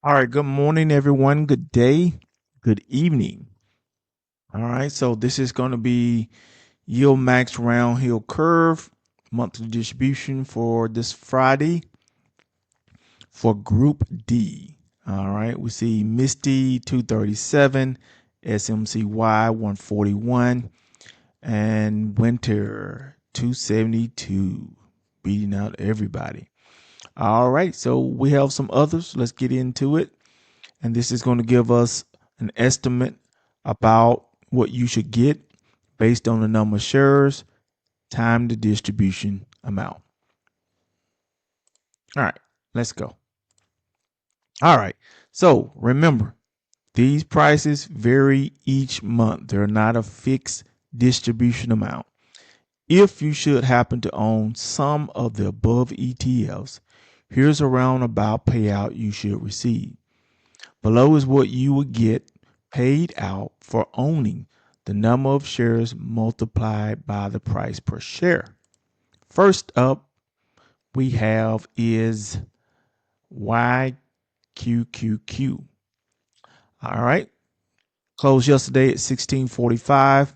All right, good morning, everyone. Good day, good evening. All right, so this is going to be YieldMax RoundHill curve monthly distribution for this Friday for Group D. All right, we see Misty 237, SMCY 141, and Winter 272, beating out everybody. All right, so we have some others. Let's get into it. And this is going to give us an estimate about what you should get based on the number of shares, time to distribution amount. All right, let's go. All right, so remember, these prices vary each month. They're not a fixed distribution amount. If you should happen to own some of the above ETFs, here's a roundabout payout you should receive. Below is what you would get paid out for owning the number of shares multiplied by the price per share. First up, we have is YQQQ. All right. Closed yesterday at 1645.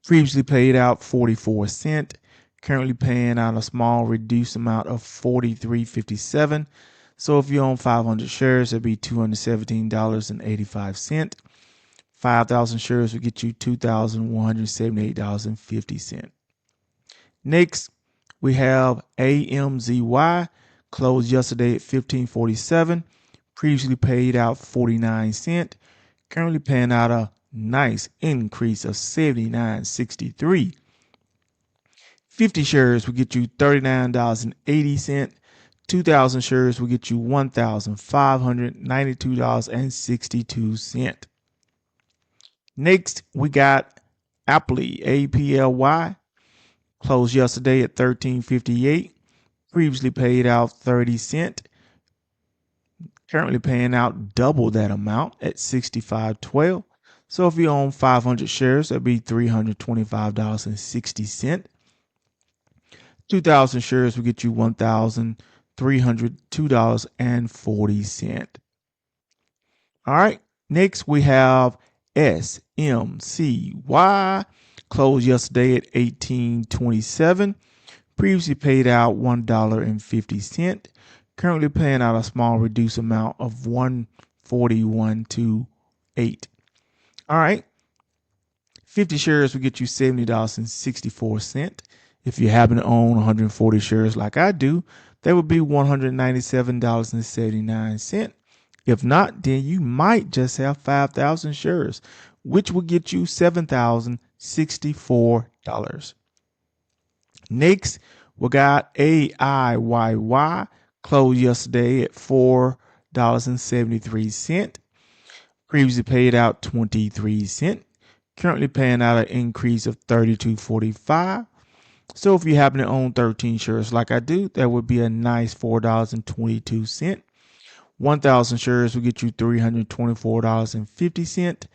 Previously paid out 44 cents. Currently paying out a small reduced amount of 43.57. So if you own 500 shares, it'd be $217.85. 5,000 shares will get you $2,178.50. Next, we have AMZY, closed yesterday at 1547. Previously paid out 49 cents. Currently paying out a nice increase of 79.63. 50 shares will get you $39.80. 2,000 shares will get you $1,592.62. Next, we got AAPL, closed yesterday at 1358. Previously paid out 30 cents. Currently paying out double that amount at 65.12. So if you own 500 shares, that'd be $325.60. 2,000 shares will get you $1,302.40. All right. Next, we have SMCY, closed yesterday at 1827. Previously paid out $1.50. Currently paying out a small reduced amount of $141.28. All right. 50 shares will get you $70.64. If you happen to own 140 shares like I do, that would be $197.79. If not, then you might just have 5,000 shares, which will get you $7,064. Next, we got AIYY, closed yesterday at $4.73. Previously paid out 23 cents. Currently paying out an increase of 32.45. So if you happen to own 13 shares like I do, that would be a nice $4.22. 1,000 shares will get you $324.50,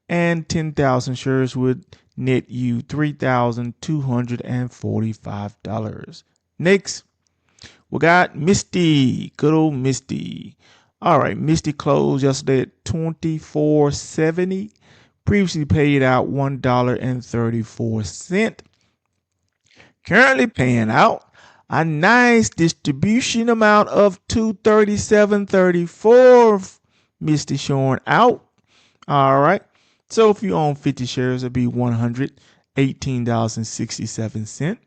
and 10,000 shares would net you $3,245. Next, we got Misty, good old Misty. All right, Misty closed yesterday at $24.70. Previously paid out $1.34. Currently paying out a nice distribution amount of $237.34. Misty showing out. All right. So if you own 50 shares, it'd be $118.67.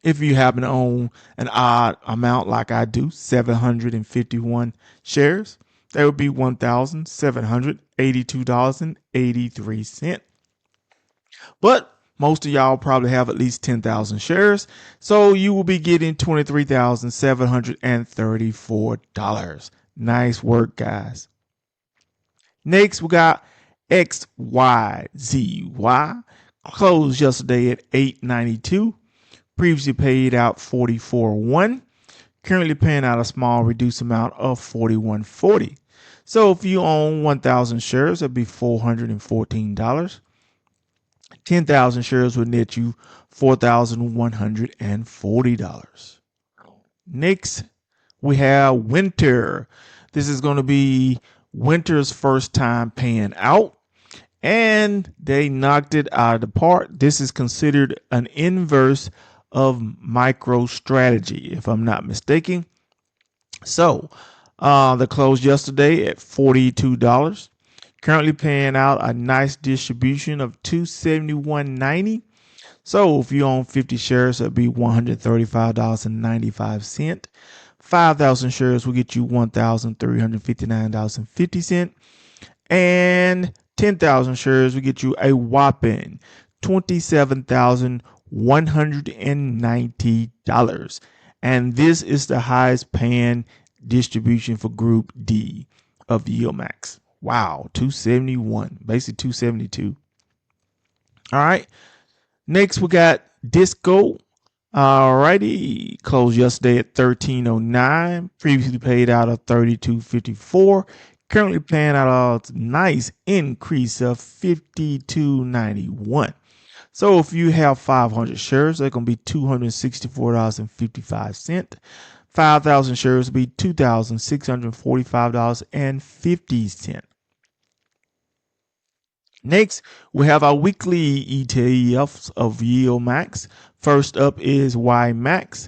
If you happen to own an odd amount like I do, 751 shares, that would be $1,782.83. But most of y'all probably have at least 10,000 shares, so you will be getting $23,734. Nice work, guys. Next, we got XYZY, closed yesterday at 892. Previously paid out 44.1. Currently paying out a small reduced amount of 41.40. So if you own 1,000 shares, that'd be $414. 10,000 shares would net you $4,140. Next, we have Winter. This is going to be winter's first time paying out, and they knocked it out of the park. This is considered an inverse of micro strategy, if I'm not mistaken. So they closed yesterday at $42. Currently paying out a nice distribution of $271.90. So if you own 50 shares, it'll be $135.95. 5,000 shares will get you $1,359.50. And 10,000 shares will get you a whopping $27,190. And this is the highest paying distribution for Group D of YieldMax. Wow, 271, basically 272. All right. Next, we got Disco. Alrighty, closed yesterday at $13.09. Previously paid out of $32.54. Currently paying out a nice increase of $52.91. So if you have 500 shares, they're going to be $264.55. 5,000 shares will be $2,645.50. Next, we have our weekly ETFs of YieldMax. First up is YieldMax.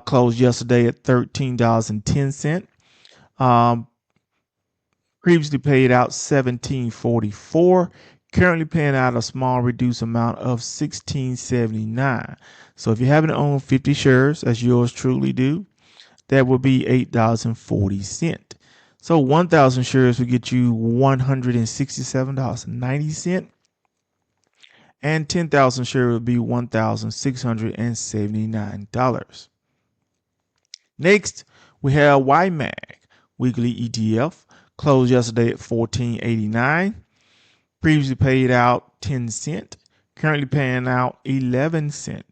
Closed yesterday at $13.10. Previously paid out $17.44. Currently paying out a small reduced amount of $16.79. So if you haven't owned 50 shares, as yours truly do, that will be $8.40. So 1,000 shares will get you $167.90. And 10,000 shares will be $1,679. Next, we have YMAG weekly ETF. Closed yesterday at $14.89. Previously paid out 10 cents. Currently paying out 11 cents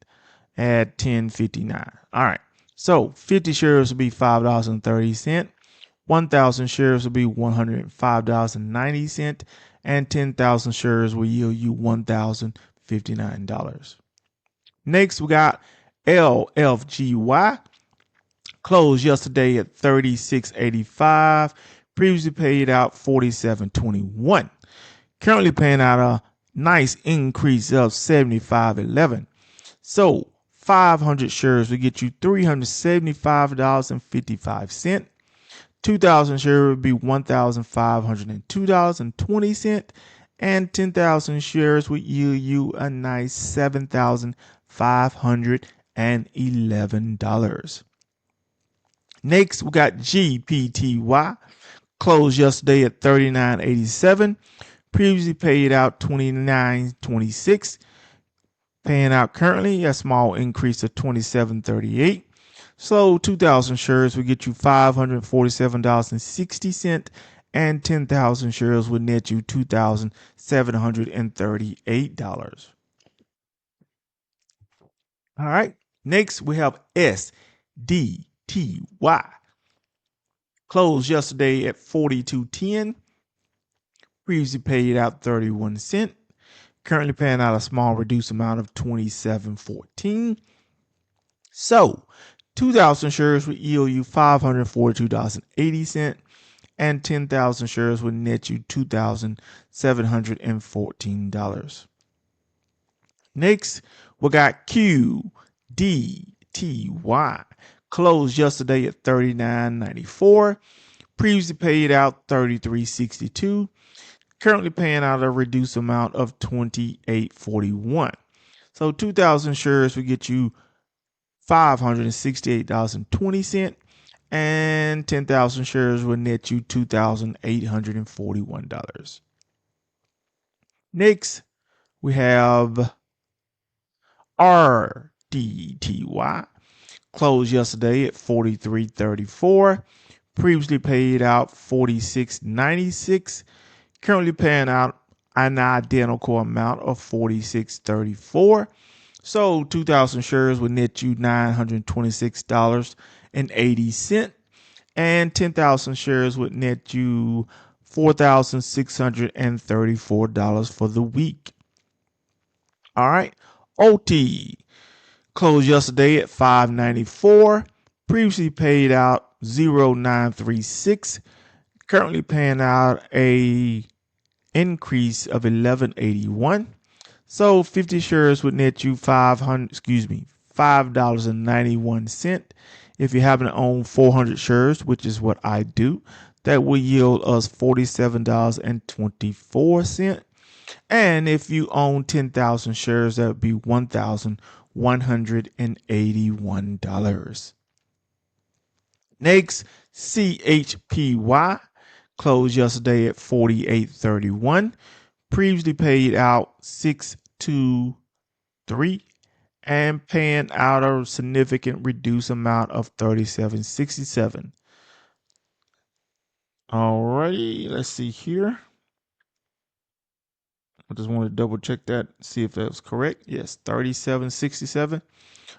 at $10.59. All right. So 50 shares will be $5.30. 1,000 shares will be $105.90. And 10,000 shares will yield you $1,059. Next, we got LFGY. Closed yesterday at $36.85. Previously paid out $47.21. Currently paying out a nice increase of $75.11. So 500 shares will get you $375.55. 2,000 shares would be $1,502.20. And 10,000 shares would yield you a nice $7,511. Next, we got GPTY. Closed yesterday at $39.87. Previously paid out $29.26. Paying out currently a small increase of $27.38. So 2,000 shares will get you $547.60. And 10,000 shares will net you $2,738. All right. Next, we have SDTY. Closed yesterday at $42.10. Previously paid out 31 cents. Currently paying out a small reduced amount of $27.14. So 2,000 shares would yield you $542.80. And 10,000 shares would net you $2,714. Next, we got QDTY. Closed yesterday at $39.94. Previously paid out $33.62. Currently paying out a reduced amount of $28.41. So 2,000 shares will get you $568.20. And 10,000 shares will net you $2,841. Next, we have RDTY. Closed yesterday at $43.34. Previously paid out $46.96. Currently paying out an identical amount of $46.34. So 2,000 shares would net you $926.80. And 10,000 shares would net you $4,634 for the week. All right. OT closed yesterday at $5.94. Previously paid out 0.0936, currently paying out a increase of 11.81. So 50 shares would net you $5.91. If you happen to own 400 shares, which is what I do, that will yield us $47.24. And if you own 10,000 shares, that would be $1,181. Next, CHPY closed yesterday at 48.31. Previously paid out 623 and paying out a significant reduced amount of 37.67. Alrighty, let's see here. I just want to double check that, see if that was correct. Yes, 37.67.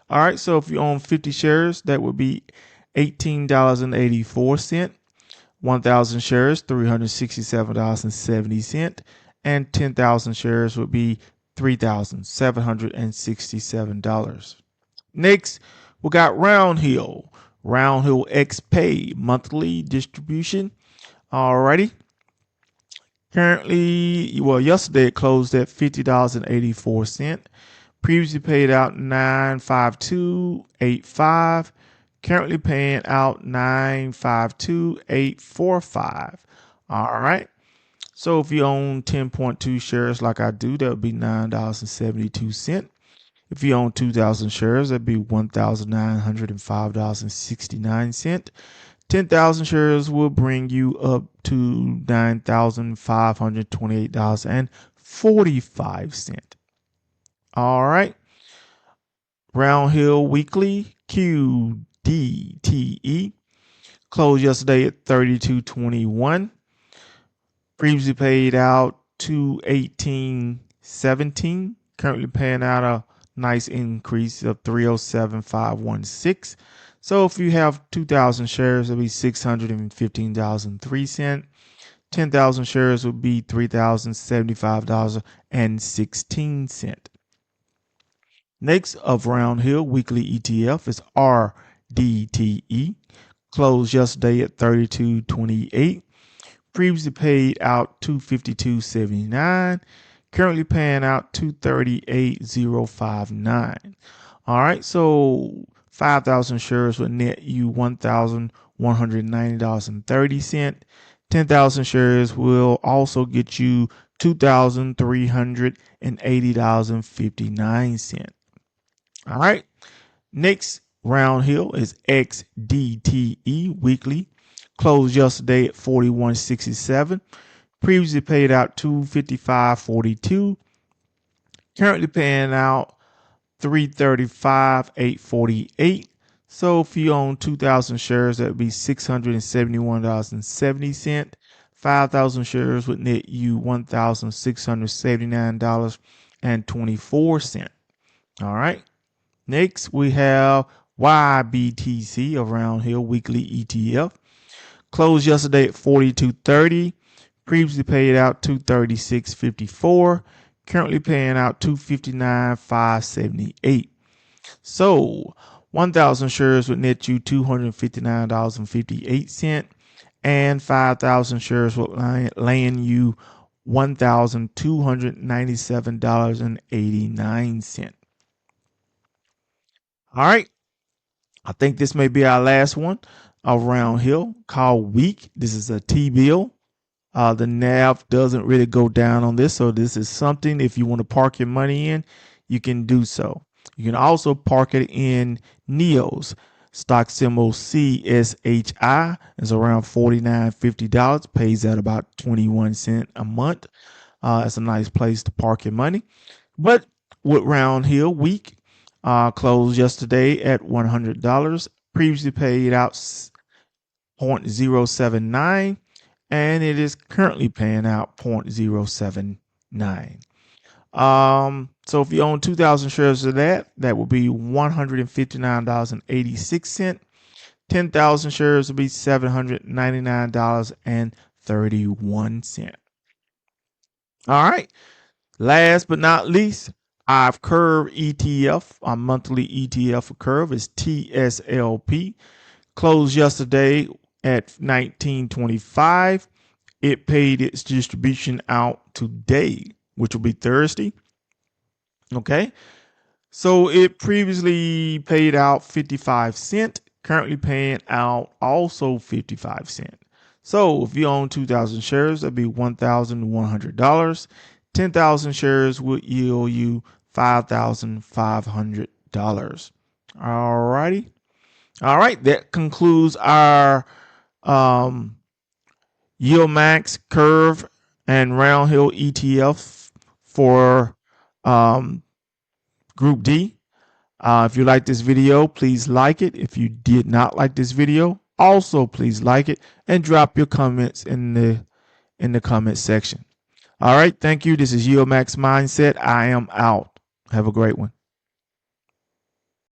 All right, so if you own 50 shares, that would be $18.84. 1,000 shares, $367.70. And 10,000 shares would be $3,767. Next, we got RoundHill. RoundHill X Pay monthly distribution. Alrighty. Currently, well, yesterday it closed at $50.84. Previously paid out $952.85. Currently paying out $952.845. All right. So if you own 10.2 shares like I do, that would be $9.72. If you own 2,000 shares, that'd be $1,905.69. 10,000 shares will bring you up to $9,528.45. All right. RoundHill Weekly QDTE closed yesterday at 32.21. Previously paid out $218.17. Currently paying out a nice increase of $307.516. So if you have 2,000 shares, it'll be $615.03. 10,000 shares would be $3,075.16. Next of RoundHill Weekly ETF is RDTE. Closed yesterday at 32.28. Previously paid out $252.79. Currently paying out $238.059. All right, so 5,000 shares would net you $1,190.30. 10,000 shares will also get you $2,380.59. All right. Next RoundHill is XDTE Weekly. Closed yesterday at 41.67. Previously paid out $255.42. Currently paying out $335.848. So if you own 2,000 shares, that would be $671.70. 5,000 shares would net you $1,679.24. All right. Next, we have YBTC of RoundHill Weekly ETF. Closed yesterday at 42.30. Previously paid out $236.54. Currently paying out $259.578. So 1,000 shares would net you $259.58. And 5,000 shares will land you $1,297.89. All right. I think this may be our last one around here called weak. This is a T-bill. The NAV doesn't really go down on this. So this is something, if you want to park your money in, you can do so. You can also park it in NEOs. Stock symbol CSHI is around $49.50. Pays at about 21 cents a month. It's a nice place to park your money. But with RoundHill week, closed yesterday at $100. Previously paid out 0.079, and it is currently paying out 0.079. So if you own 2,000 shares of that, that will be $159.86. 10,000 shares will be $799.31. All right. Last but not least, I've KURV ETF. Our monthly ETF for KURV is TSLP. closed yesterday at 19.25. It paid its distribution out today, which will be Thursday. Okay. So it previously paid out 55 cents, currently paying out also 55 cents. So if you own 2,000 shares, that'd be $1,100. 10,000 shares would yield you $5,500. All righty. All right. That concludes our YieldMax, KURV, and RoundHill ETF for Group D. If you like this video, please like it. If you did not like this video, also please like it and drop your comments in the comment section. All right, thank you. This is YieldMaxMindset. I am out. Have a great one.